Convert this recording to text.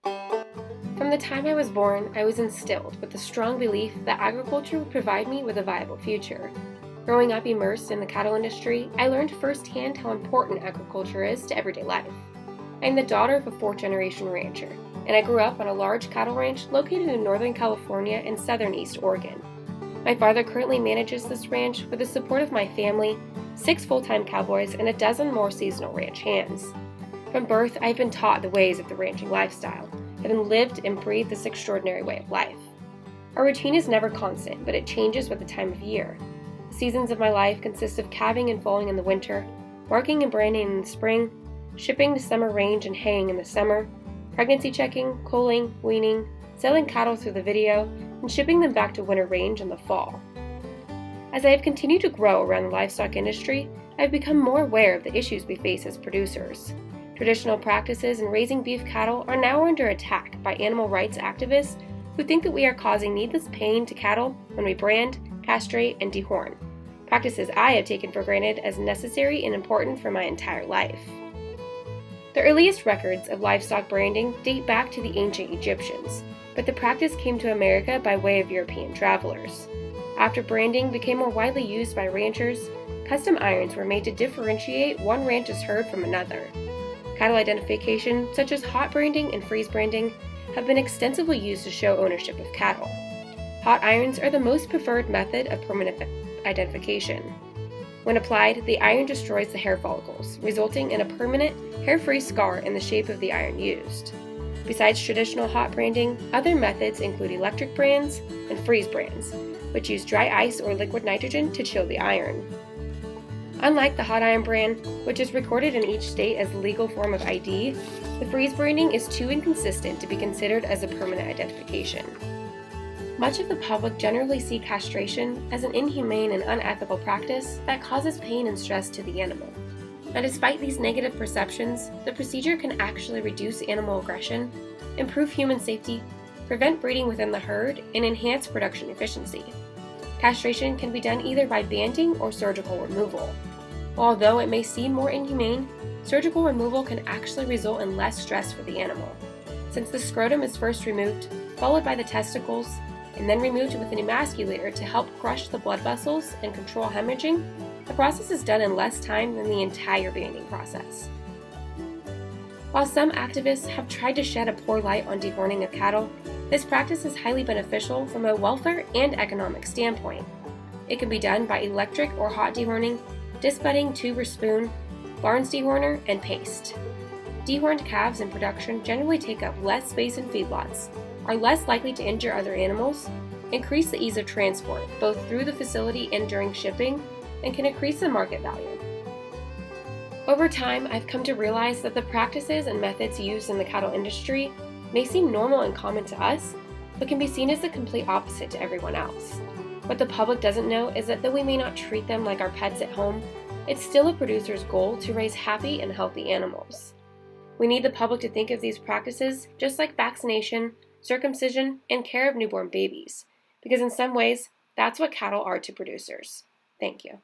From the time I was born, I was instilled with the strong belief that agriculture would provide me with a viable future. Growing up immersed in the cattle industry, I learned firsthand how important agriculture is to everyday life. I am the daughter of a fourth-generation rancher, and I grew up on a large cattle ranch located in Northern California and southern East Oregon. My father currently manages this ranch with the support of my family, 6 full-time cowboys, and a dozen more seasonal ranch hands. From birth, I've been taught the ways of the ranching lifestyle, having lived and breathed this extraordinary way of life. Our routine is never constant, but it changes with the time of year. The seasons of my life consist of calving and foaling in the winter, marking and branding in the spring, shipping to summer range and haying in the summer, pregnancy checking, culling, weaning, selling cattle through the video, and shipping them back to winter range in the fall. As I have continued to grow around the livestock industry, I have become more aware of the issues we face as producers. Traditional practices in raising beef cattle are now under attack by animal rights activists who think that we are causing needless pain to cattle when we brand, castrate, and dehorn, practices I have taken for granted as necessary and important for my entire life. The earliest records of livestock branding date back to the ancient Egyptians, but the practice came to America by way of European travelers. After branding became more widely used by ranchers, custom irons were made to differentiate one ranch's herd from another. Cattle identification, such as hot branding and freeze branding, have been extensively used to show ownership of cattle. Hot irons are the most preferred method of permanent identification. When applied, the iron destroys the hair follicles, resulting in a permanent, hair-free scar in the shape of the iron used. Besides traditional hot branding, other methods include electric brands and freeze brands, which use dry ice or liquid nitrogen to chill the iron. Unlike the hot iron brand, which is recorded in each state as a legal form of ID, the freeze branding is too inconsistent to be considered as a permanent identification. Much of the public generally see castration as an inhumane and unethical practice that causes pain and stress to the animal. And despite these negative perceptions, the procedure can actually reduce animal aggression, improve human safety, prevent breeding within the herd, and enhance production efficiency. Castration can be done either by banding or surgical removal. Although it may seem more inhumane, surgical removal can actually result in less stress for the animal. Since the scrotum is first removed, followed by the testicles, and then removed with an emasculator to help crush the blood vessels and control hemorrhaging, the process is done in less time than the entire banding process. While some activists have tried to shed a poor light on dehorning of cattle, this practice is highly beneficial from a welfare and economic standpoint. It can be done by electric or hot dehorning, disc-bedding, tube or spoon, Barnes dehorner, and paste. Dehorned calves in production generally take up less space in feedlots, are less likely to injure other animals, increase the ease of transport, both through the facility and during shipping, and can increase the market value. Over time, I've come to realize that the practices and methods used in the cattle industry may seem normal and common to us, but can be seen as the complete opposite to everyone else. What the public doesn't know is that though we may not treat them like our pets at home, it's still a producer's goal to raise happy and healthy animals. We need the public to think of these practices just like vaccination, circumcision, and care of newborn babies, because in some ways, that's what cattle are to producers. Thank you.